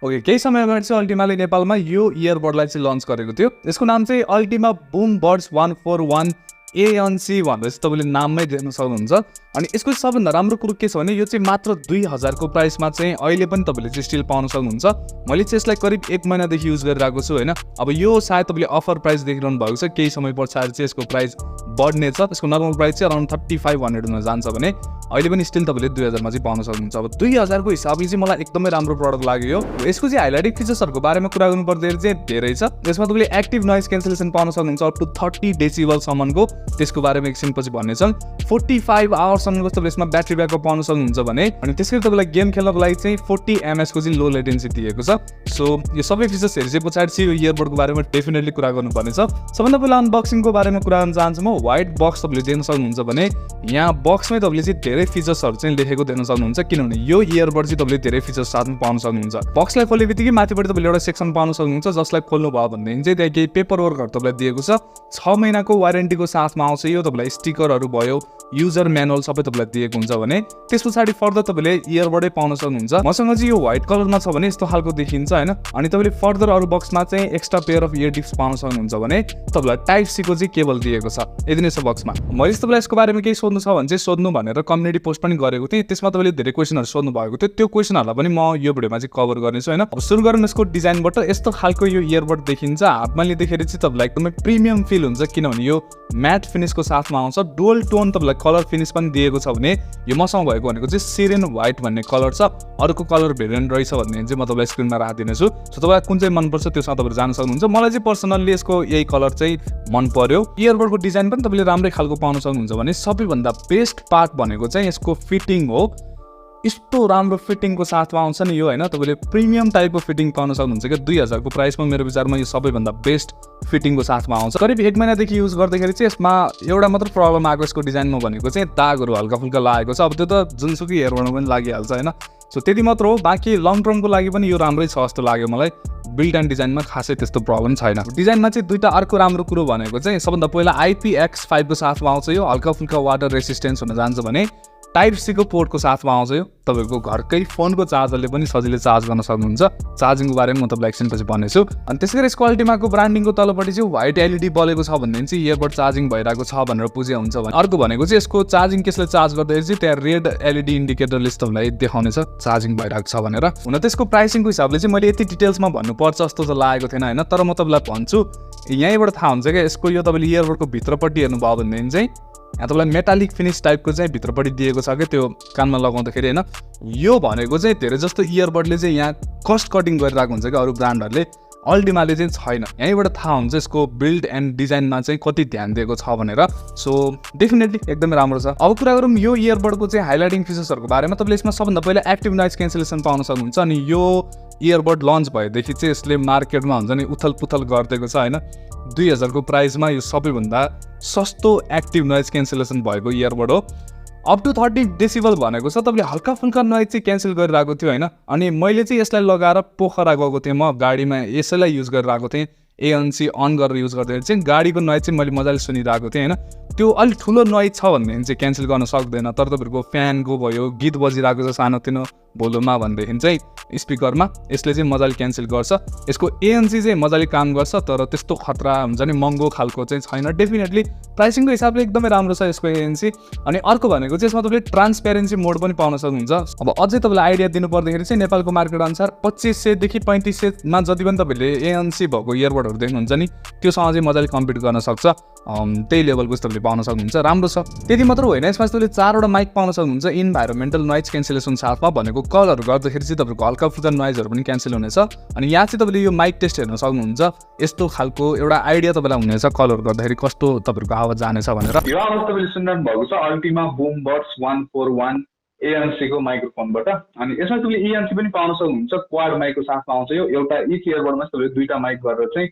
Okay, केही समयमा चाहिँ अल्टिमाले नेपालमा यो इयरबडलाई चाहिँ लन्च गरेको थियो। यसको नाम चाहिँ अल्टिमा बुम बड्स 141 ANC भनेर चाहिँ तपाईँले नाममै देख्न सक्नुहुन्छ। अनि यसको सबभन्दा राम्रो कुरो के छ भने यो चाहिँ मात्र 2000 को प्राइसमा चाहिँ अहिले पनि तपाईँले चाहिँ स्टिल पाउन सक्नुहुन्छ। मैले चाहिँ यसलाई करिब 1 महिनादेखि युज गरिरहेको छु होइन। अब यो सायद तपाईँले अफर प्राइस देखिरहनु भएको छ, केही समय पछाडि चाहिँ यसको प्राइस बढ्नेछ। यसको नर्मल प्राइस चाहिँ अराउन्ड 3500 मा जान्छ भने अहिले पनि स्टिल तपाईँले 2000 मा चाहिँ पाउन सक्नुहुन्छ। अब 2000 को हिसाबले चाहिँ मलाई एकदमै राम्रो प्रडक्ट लाग्यो। यसको चाहिँ हाइलाइटिङ फिचर्सहरूको बारेमा कुरा गर्नु पर्दाखेरि चाहिँ धेरै छ। यसमा तपाईँले एक्टिभ नोइज क्यान्सलेसन पाउन सक्नुहुन्छ अप टु 30 डेसिबल सम्मको। त्यसको बारेमा एकछिन पछि भन्नेछौँ। 45 आवर्ससम्मको तपाईँले यसमा ब्याट्री ब्याकअप पाउन सक्नुहुन्छ भने। अनि त्यसरी तपाईँलाई गेम खेल्नको लागि चाहिँ 40 ms को चाहिँ लो लेटेन्सी दिएको छ। सो यो सबै फिचर्स हेरेपछि पछाडि चाहिँ यो इयरबडको बारेमा डेफिनेटली कुरा गर्नुपर्नेछ। सबभन्दा पहिला अनबक्सिङको बारेमा कुरा गर्न चाहन्छु म। व्हाइट बक्स तपाईँले देख्न सक्नुहुन्छ भने यहाँ बक्समै तपाईँले चाहिँ धेरै फिचर्सहरू चाहिँ लेखेको देख्न सक्नुहुन्छ, किनभने यो इयरबड चाहिँ तपाईँले धेरै फिचर्स साथमा पाउन सक्नुहुन्छ। बक्सलाई खोल्ने बित्तिकै माथिबाट तपाईँले एउटा सेक्सन पाउन सक्नुहुन्छ जसलाई खोल्नु भयो भनेदेखि चाहिँ त्यहाँ केही पेपर वर्कहरू तपाईँलाई दिएको छ। 6 महिनाको वारेन्टीको साथमा आउँछ यो। तपाईँलाई स्टिकरहरू भयो, युजर म्यानुअल सबै तपाईँलाई दिएको हुन्छ भने त्यस पछाडि फर्दर तपाईँले इयरबडै पाउन सक्नुहुन्छ। मसँग चाहिँ यो व्हाइट कलरमा छ भने यस्तो खालको देखिन्छ होइन। अनि तपाईँले फर्दर अरू बक्समा चाहिँ extra pair of year tips पाउन सक्नुहुन्छ भने तपाईँलाई टाइप सी को चाहिँ केबल दिएको छ। यदि नै छ बक्समा। मैले तपाईँलाई यसको बारेमा केही सोध्नु छ भने चाहिँ सोध्नु भनेर कम्युनिटी पोस्ट पनि गरेको थिएँ। त्यसमा तपाईँले धेरै क्वेसनहरू सोध्नु भएको थियो। त्यो क्वेसनहरूलाई पनि म यो भिडियोमा चाहिँ कभर गर्नेछु होइन। अब सुरु गरौँ यसको डिजाइनबाट। यस्तो खालको यो इयरबड देखिन्छ। हातमा लिँदाखेरि चाहिँ तपाईँलाई एकदमै प्रिमियम फिल हुन्छ, किनभने यो म्याट फिनिसको साथमा आउँछ। डुअल टोन तपाईँलाई कलर फिनिस पनि दिएको छ भने यो मसँग भएको भनेको चाहिँ सिरेन व्हाइट भन्ने कलर छ। अर्को कलर भेरिएन्ट रहेछ भनेदेखि चाहिँ म तपाईँलाई स्क्रिनमा राखिदिनेछु। सो तपाईँलाई कुन चाहिँ मनपर्छ त्योसँग तपाईँले जान सक्नुहुन्छ। मलाई चाहिँ पर्सनल्ली यसको यही कलर चाहिँ मन पर्यो। इयरबडको डिजाइन पनि तपाईँले राम्रै खालको पाउन सक्नुहुन्छ भने सबैभन्दा बेस्ट पार्ट भनेको चाहिँ यसको फिटिङ हो। यस्तो राम्रो फिटिङको साथमा आउँछ नि यो होइन। तपाईँले प्रिमियम टाइपको फिटिङ पाउन सक्नुहुन्छ क्या 2000 को प्राइसमा। मेरो विचारमा यो सबैभन्दा बेस्ट फिटिङको साथमा आउँछ। करिब 1 महिनादेखि युज गर्दाखेरि चाहिँ यसमा एउटा मात्र प्रब्लम आएको यसको डिजाइनमा भनेको चाहिँ दागहरू हल्का फुल्का लागेको छ। अब त्यो त जुनसुकै इयरबडमा पनि लागिहाल्छ होइन। सो त्यति मात्र हो। बाँकी लङ टर्मको लागि पनि यो राम्रै छ जस्तो लाग्यो मलाई। बिल्ड एन्ड डिजाइनमा खासै त्यस्तो प्रब्लम छैन। डिजाइनमा चाहिँ दुईटा अर्को राम्रो कुरो भनेको चाहिँ सबभन्दा पहिला IPX5 को साथमा आउँछ यो। हल्का फुल्का वाटर रेसिस्टेन्स हुन जान्छ भने टाइप सी को पोर्टको साथमा आउँछ यो। तपाईँको घरकै फोनको चार्जरले पनि सजिलै चार्ज गर्न सक्नुहुन्छ। चार्जिङको बारेमा म तपाईँलाई एकछिन पछि भन्नेछु। अनि त्यसै गरी यसको अल्टिमाको ब्रान्डिङको तलपट्टि चाहिँ व्हाइट LED बलेको छ भनेदेखि चाहिँ इयरबड चार्जिङ भइरहेको छ भनेर बुझे हुन्छ भने। अर्को भनेको चाहिँ यसको चार्जिङ केसले चार्ज गर्दाखेरि चाहिँ त्यहाँ रेड LED इन्डिकेटरले तपाईँलाई देखाउनेछ चार्जिङ भइरहेको छ भनेर। हुन त्यसको प्राइसिङको हिसाबले चाहिँ मैले यति डिटेल्समा भन्नुपर्छ जस्तो त लागेको थिएन होइन। तर म तपाईँलाई भन्छु यहीँबाट थाहा हुन्छ क्या यसको यो तपाईँले इयरबडको भित्रपट्टि हेर्नुभयो भनेदेखि चाहिँ यहाँ तपाईँलाई मेटालिक फिनिस टाइपको चाहिँ भित्रपट्टि दिएको छ क्या त्यो कानमा लगाउँदाखेरि होइन। यो भनेको चाहिँ धेरै जस्तो इयरबडले चाहिँ यहाँ कस्ट कटिङ गरिरहेको हुन्छ क्या अरू ब्रान्डहरूले। अल्टिमाले चाहिँ छैन। यहीँबाट थाहा हुन्छ यसको बिल्ड एन्ड डिजाइनमा चाहिँ कति ध्यान दिएको छ भनेर। सो डेफिनेटली एकदमै राम्रो छ। अब कुरा गरौँ यो इयरबडको चाहिँ हाइलाइटिङ फिचर्सहरूको बारेमा। तपाईँले यसमा सबभन्दा पहिला एक्टिभ नोइज क्यान्सलेसन पाउन सक्नुहुन्छ। अनि यो इयरबड लन्च भएदेखि चाहिँ यसले मार्केटमा हुन्छ नि उथल पुथल गरिदिएको छ होइन। 2000 को प्राइसमा यो सबैभन्दा सस्तो एक्टिभ नोइज क्यान्सलेसन भएको इयरबड हो। अप टु 30 डेसिबल भनेको छ। तपाईँले हल्का फुल्का नोइज चाहिँ क्यान्सल गरिरहेको थियो होइन। अनि मैले चाहिँ यसलाई लगाएर पोखरा गएको थिएँ, म गाडीमा यसैलाई युज गरिरहेको थिएँ। ANC अन गरेर युज गर्दाखेरि चाहिँ गाडीको नोइज चाहिँ मैले मजाले सुनिरहेको थिएँ होइन। त्यो अलिक ठुलो नोइज छ भनेदेखि चाहिँ क्यान्सल गर्न सक्दैन। तर तपाईँहरूको फ्यानको भयो, गीत बजिरहेको छ सानोतिनो भोलुमा भनेदेखि चाहिँ स्पिकरमा यसले चाहिँ मजाले क्यान्सल गर्छ। यसको ANC चाहिँ मजाले काम गर्छ, तर त्यस्तो खतरा हुन्छ नि महँगो खालको चाहिँ छैन। डेफिनेटली प्राइसिङको हिसाबले एकदमै राम्रो छ यसको ANC। अनि अर्को भनेको चाहिँ यसमा तपाईँले ट्रान्सपेरेन्सी मोड पनि पाउन सक्नुहुन्छ। अब अझै तपाईँलाई आइडिया दिनु पर्दाखेरि चाहिँ नेपालको मार्केट अनुसार 2500 देखि 3500 मा जति पनि तपाईँले ANC भएको इयरबडहरू देख्नुहुन्छ नि त्योसँग चाहिँ मजाले कम्पिट गर्न सक्छ। त्यही लेभलको तपाईँले पाउन सक्नुहुन्छ। राम्रो छ। त्यति मात्र होइन, यसमा तपाईँले 4वटा माइक पाउन सक्नुहुन्छ इन्भाइरोमेन्टल नोइज क्यान्सलेसन साथमा। भनेको कलहरू गर्दाखेरि चाहिँ तपाईँको हल्का फुल्का नोइजहरू पनि क्यान्सल हुनेछ। अनि यहाँ चाहिँ तपाईँले यो माइक टेस्ट हेर्न सक्नुहुन्छ। यस्तो खालको एउटा आइडिया तपाईँलाई हुनेछ कलहरू गर्दाखेरि कस्तो तपाईँहरूको आवाज जानेछ भनेर। यो आवाज तपाईँले सुनिरहनु भएको छ अल्टिमा बुम बड्स 141 ANC को माइक्रोफोनबाट। अनि यसमा तपाईँले ANC पनि पाउन सक्नुहुन्छ। क्वाड माइकको साथमा आउँछ यो। एउटा इच इयरबडमा तपाईँले 2टा माइक गरेर चाहिँ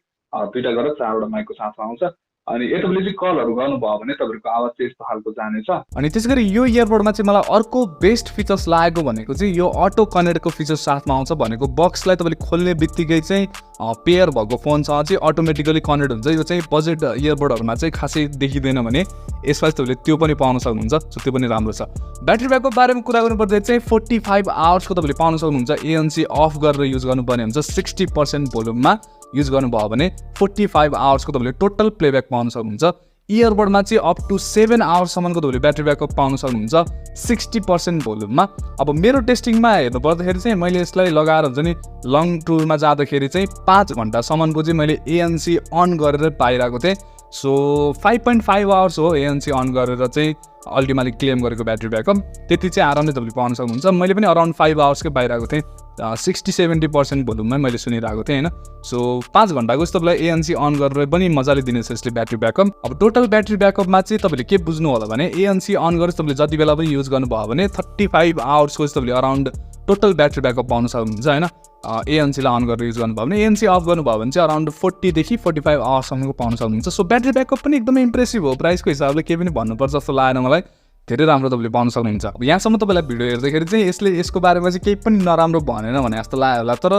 2टा गरेर 4वटा माइकको साथमा आउँछ। अनि यो तपाईँले चाहिँ कलहरू गर्नुभयो भने तपाईँहरूको आवाज चाहिँ यस्तो खालको जानेछ। अनि त्यसै गरी यो इयरबडमा चाहिँ मलाई अर्को बेस्ट फिचर्स लागेको भनेको चाहिँ यो अटो कनेक्टको फिचर्स साथमा आउँछ। भनेको बक्सलाई तपाईँले खोल्ने बित्तिकै चाहिँ पेयर भएको फोनसँग चाहिँ अटोमेटिकली कनेक्ट हुन्छ। यो चाहिँ बजेट इयरबडहरूमा चाहिँ खासै देखिँदैन भने यसमा चाहिँ तपाईँले त्यो पनि पाउन सक्नुहुन्छ। सो त्यो पनि राम्रो छ। ब्याट्री ब्याकअप बारेमा कुरा गर्नुपर्दा चाहिँ 45 आवर्सको तपाईँले पाउन सक्नुहुन्छ। ANC अफ गरेर युज गर्नुपर्ने हुन्छ। 60% भोल्युममा युज गर्नुभयो भने 45 आवर्सको तपाईँले टोटल प्लेब्याक पाउन सक्नुहुन्छ। इयरबडमा चाहिँ अप टु 7 आवर्ससम्मको तपाईँले ब्याट्री ब्याकअप पाउन सक्नुहुन्छ 60% भोल्युममा। अब मेरो टेस्टिङमा हेर्नु पर्दाखेरि चाहिँ मैले यसलाई लगाएर हुन्छ नि लङ टुरमा जाँदाखेरि चाहिँ 5 घन्टासम्मको चाहिँ मैले ANC अन गरेर पाइरहेको थिएँ। सो 5.5 आवर्स हो ANC अन गरेर चाहिँ अल्टिमाले क्लेम गरेको ब्याट्री ब्याकअप। त्यति चाहिँ आरामले तपाईँले पाउन सक्नुहुन्छ। मैले पनि अराउन्ड 5 आवर्सकै पाइरहेको थिएँ। 60-70% भोल्युममै मैले सुनिरहेको थिएँ होइन। सो 5 घन्टाको चाहिँ तपाईँलाई ANC अन गरेर पनि मजाले दिनेछ यसले ब्याट्री ब्याकअप। अब टोटल ब्याट्री ब्याकअपमा चाहिँ तपाईँले के बुझ्नु होला भने ANC अन गरेर तपाईँले जति बेला पनि युज गर्नुभयो भने 35 आवर्सको चाहिँ तपाईँले अराउन्ड टोटल ब्याट्री ब्याकअप पाउन सक्नुहुन्छ होइन। ANC लाई अन गरेर युज गर्नुभयो भने ANC अफ गर्नुभयो भने चाहिँ अराउन्ड 40 देखि 45 आवर्ससम्मको पाउन सक्नुहुन्छ। सो ब्याट्री ब्याकअप पनि एकदमै इम्प्रेसिभ हो। प्राइसको हिसाबले केही पनि भन्नुपर्छ जस्तो लागेन मलाई। धेरै राम्रो तपाईँले पाउन सक्नुहुन्छ। अब यहाँसम्म तपाईँलाई भिडियो हेर्दाखेरि चाहिँ यसको बारेमा चाहिँ केही पनि नराम्रो भनेन भने जस्तो लाग्यो होला। तर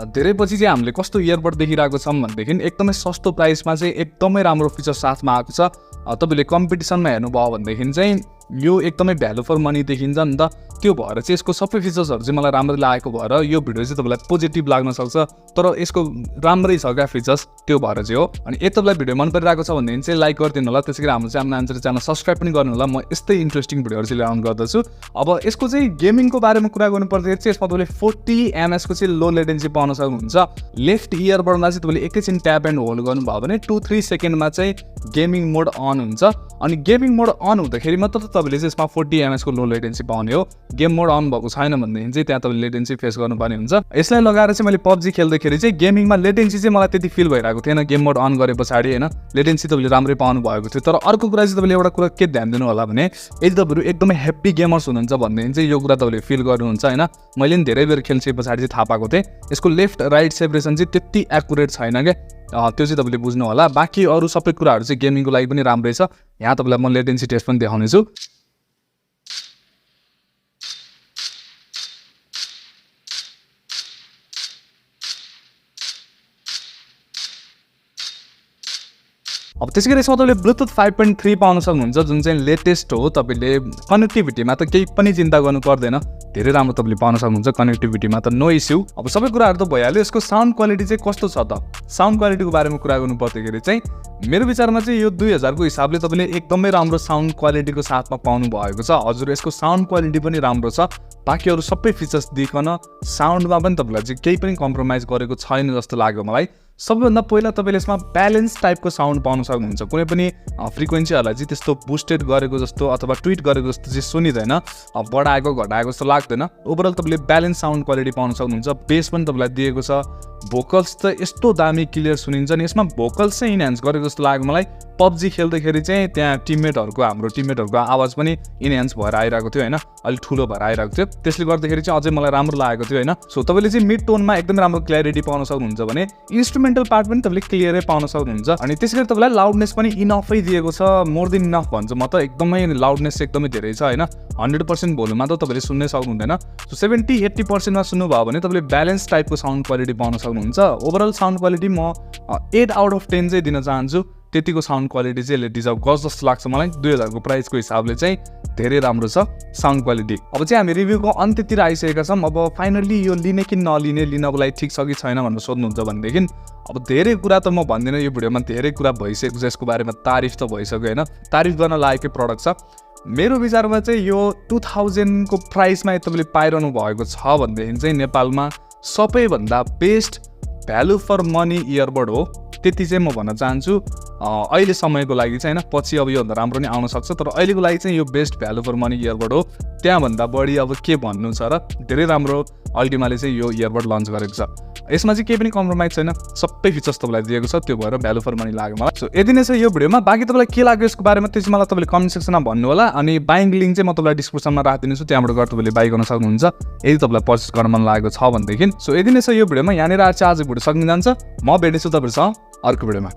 धेरै पछि चाहिँ हामीले कस्तो इयरबड देखिरहेको छौँ भनेदेखि एकदमै सस्तो प्राइसमा चाहिँ एकदमै राम्रो फिचर साथमा आएको छ। तपाईँले कम्पिटिसनमा हेर्नुभयो भनेदेखि चाहिँ यो एकदमै भ्यालु फर मनी देखिन्छ नि त। त्यो भएर चाहिँ यसको सबै फिचर्सहरू चाहिँ मलाई राम्रो लागेको भएर यो भिडियो चाहिँ तपाईँलाई पोजिटिभ लाग्न सक्छ। तर यसको राम्रै छ क्या फिचर्स, त्यो भएर चाहिँ हो। अनि यदि तपाईँलाई भिडियो मन परिरहेको छ भनेदेखि चाहिँ लाइक गरिदिनु होला। त्यसै गरी हाम्रो च्यानल सब्सक्राइब पनि गर्नु होला। म यस्तै इन्ट्रेस्टिङ भिडियोहरू चाहिँ ल्याउने गर्दछु। अब यसको चाहिँ गेमिङको बारेमा कुरा गर्नुपर्दाखेरि चाहिँ यसमा तपाईँले 40 ms को चाहिँ लो लेटेन्सी पाउन सक्नुहुन्छ। लेफ्ट इयरबडमा चाहिँ तपाईँले एकैछिन ट्याप एन्ड होल्ड गर्नुभयो भने 2-3 सेकेन्डमा चाहिँ गेमिङ मोड अन हुन्छ। अनि गेमिङ मोड अन हुँदाखेरि मात्र तपाईँले चाहिँ यसमा 40 ms को लो लेटेन्सी पाउने हो। गेम मोड अन भएको छैन भनेदेखि चाहिँ त्यहाँ तपाईँले लेटेन्सी फेस गर्नुपर्ने हुन्छ। यसलाई लगाएर चाहिँ मैले PUBG खेल्दाखेरि चाहिँ गेमिङमा लेटेन्सी चाहिँ मलाई त्यति फिल भइरहेको थिएन। गेम मोड अन गरे पछाडि होइन लेटेन्सी तपाईँले राम्रै पाउनु भएको थियो। तर अर्को कुरा चाहिँ तपाईँले एउटा कुरा के ध्यान दिनु होला भने यदि तपाईँहरू एकदमै ह्याप्पी गेमर्स हुनुहुन्छ भनेदेखि चाहिँ यो कुरा तपाईँले फिल गर्नुहुन्छ होइन। मैले पनि धेरै बेर खेल्छे पछाडि चाहिँ थाहा पाएको थिएँ यसको लेफ्ट राइट सेपरेसन चाहिँ त्यति एक्युरेट छैन क्या। त्यो चाहिँ तपाईँले बुझ्नु होला। बाँकी अरू सबै कुराहरू चाहिँ गेमिङको लागि पनि राम्रै छ। यहाँ तपाईँलाई म लेटेन्सी टेस्ट पनि देखाउनेछु। अब त्यसै गरी यसमा तपाईँले ब्लुटुथ 5.3 पाउन सक्नुहुन्छ जुन चाहिँ लेटेस्ट हो। तपाईँले कनेक्टिभिटीमा त केही पनि चिन्ता गर्नु पर्दैन। धेरै राम्रो तपाईँले पाउन सक्नुहुन्छ कनेक्टिभिटीमा त नो इस्यु। अब सबै कुराहरू त भइहाल्यो। यसको साउन्ड क्वालिटी चाहिँ कस्तो छ त? साउन्ड क्वालिटीको बारेमा कुरा गर्नु पर्दाखेरि चाहिँ मेरो विचारमा चाहिँ यो 2000 को हिसाबले तपाईँले एकदमै राम्रो साउन्ड क्वालिटीको साथमा पाउनु भएको छ। हजुर यसको साउन्ड क्वालिटी पनि राम्रो छ। बाँकी अरू सबै फिचर्स दिइकन साउन्डमा पनि तपाईँलाई चाहिँ केही पनि कम्प्रोमाइज गरेको छैन जस्तो लाग्यो मलाई। सबैभन्दा पहिला तपाईँले यसमा ब्यालेन्स टाइपको साउन्ड पाउन सक्नुहुन्छ। कुनै पनि फ्रिक्वेन्सीहरूलाई चाहिँ त्यस्तो बुस्टेड गरेको जस्तो अथवा ट्विट गरेको जस्तो चाहिँ सुनिँदैन। बढाएको घटाएको जस्तो लाग्दैन। ओभरअल तपाईँले ब्यालेन्स साउन्ड क्वालिटी पाउन सक्नुहुन्छ। बेस पनि तपाईँलाई दिएको छ। भोकल्स त यस्तो दामी क्लियर सुनिन्छ नि। यसमा भोकल्स चाहिँ इन्हान्स गरेको जस्तो लाग्यो मलाई। PUBG खेल्दाखेरि चाहिँ त्यहाँ हाम्रो टिममेटहरूको आवाज पनि इन्हान्स भएर आइरहेको थियो होइन। अलिक ठुलो भएर आइरहेको थियो। त्यसले गर्दाखेरि चाहिँ अझै मलाई राम्रो लागेको थियो होइन। सो तपाईँले चाहिँ मिड टोनमा एकदमै राम्रो क्ल्यारिटी पाउन सक्नुहुन्छ भने इन्स्ट्रुमेन्टल पार्ट पनि तपाईँले क्लियरै पाउन सक्नुहुन्छ। अनि त्यसै गरी तपाईँलाई लाउडनेस पनि इनफै दिएको छ। मोर देन इनफ भन्छु म त। एकदमै लाउडनेस एकदमै धेरै छ होइन। 100% भोल्युममा त तपाईँले सुन्नै सक्नुहुँदैन। सो 70-80% मा सुन्नुभयो भने तपाईँले ब्यालेन्स टाइपको साउन्ड क्वालिटी पाउन सक्नुहुन्छ। ओभरअल साउन्ड क्वालिटी म 8 आउट अफ 10 चाहिँ दिन चाहन्छु। त्यतिको साउन्ड क्वालिटी चाहिँ यसले डिजर्भ गर्छ जस्तो लाग्छ मलाई। 2000 को प्राइसको हिसाबले चाहिँ धेरै राम्रो छ साउन्ड क्वालिटी। अब चाहिँ हामी रिभ्यूको अन्त्यतिर आइसकेका छौँ। अब फाइनली यो लिने कि नलिने, लिनको लागि ठिक छ कि छैन भनेर सोध्नुहुन्छ भनेदेखि अब धेरै कुरा त म भन्दिनँ। यो भिडियोमा धेरै कुरा भइसकेको छ। यसको बारेमा तारिफ त भइसक्यो होइन। तारिफ गर्न लायकै प्रडक्ट छ। मेरो विचारमा चाहिँ यो 2000 को प्राइसमा तपाईँले पाइरहनु भएको छ भनेदेखि चाहिँ नेपालमा सबैभन्दा best value for money earbud हो। त्यति चाहिँ म भन्न चाहन्छु अहिले समयको लागि चाहिँ होइन। पछि अब योभन्दा राम्रो नि आउन सक्छ। तर अहिलेको लागि चाहिँ यो best value for money earbud हो। त्यहाँभन्दा बढी अब के भन्नु छ र। धेरै राम्रो अल्टिमाले चाहिँ यो इयरबड लन्च गरेको छ। यसमा चाहिँ केही पनि कम्प्रोमाइज छैन। सबै फिचर्स तपाईँलाई दिएको छ। त्यो भएर भ्यालु फर मनी लाग्यो मलाई। सो यति नै छ यो भिडियोमा। बाँकी तपाईँलाई के लाग्यो यसको बारेमा त्यो चाहिँ मलाई तपाईँले कमेन्ट सेक्सनमा भन्नु होला। अनि बाइङ लिङ्क चाहिँ म तपाईँलाई डिस्क्रिप्सनमा राखिदिन्छु। त्यहाँबाट गएर तपाईँले बाई गर्न सक्नुहुन्छ यदि तपाईँलाई पर्चेस गर्न मन लागेको छ भनेदेखि। सो यति नै छ यो भिडियोमा। यहाँनिर आज भिडियो सकिन जान्छ। म भेट्नेछु तपाईँहरूसँग अर्को भिडियोमा।